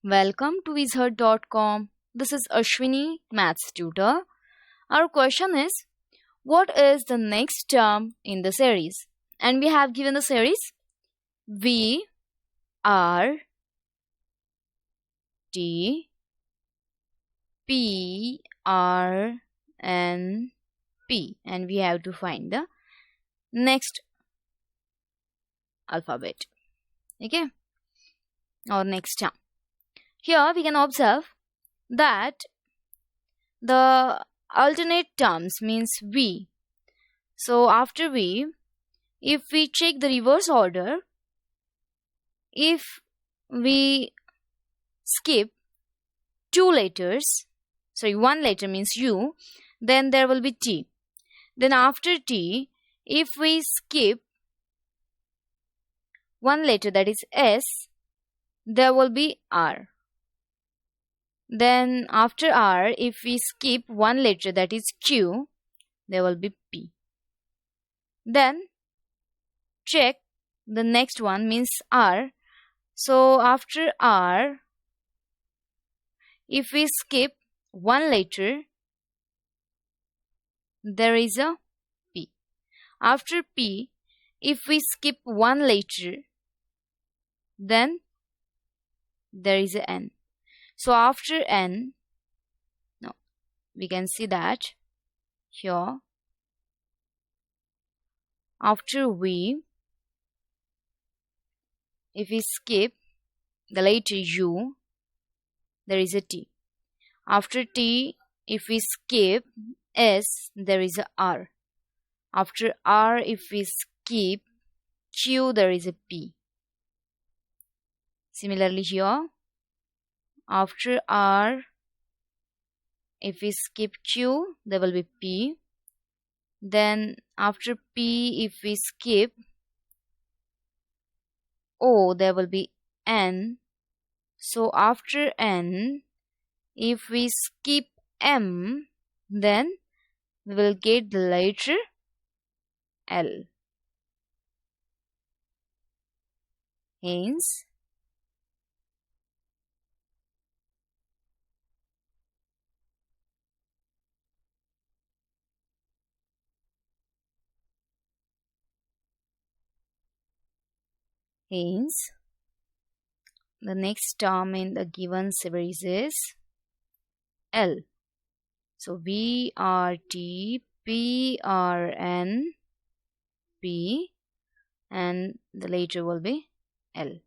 Welcome to Wizard.com. This is Ashwini, Maths Tutor. Our question is, what is the next term in the series? And we have given the series V, R, T, P, R, N, P. And we have to find the next alphabet. Okay? Or next term. Here we can observe that the alternate terms means V. So after V, if we check the reverse order, if we skip one letter means U, then there will be T. Then after T, if we skip one letter, that is S, there will be R. Then after R, if we skip one letter, that is Q, there will be P. Then check the next one means R. So after R, if we skip one letter, there is a P. After P, if we skip one letter, then there is a N. So after N, we can see that here. After V, if we skip the letter U, there is a T. After T, if we skip S, there is a R. After R, if we skip Q, there is a P. Similarly here, after R, if we skip Q, there will be P. Then after P, if we skip O, there will be N. So after N, if we skip M, then we will get the letter L. Hence, the next term in the given series is L. So V, R, T, P, R, N, P, and the letter will be L.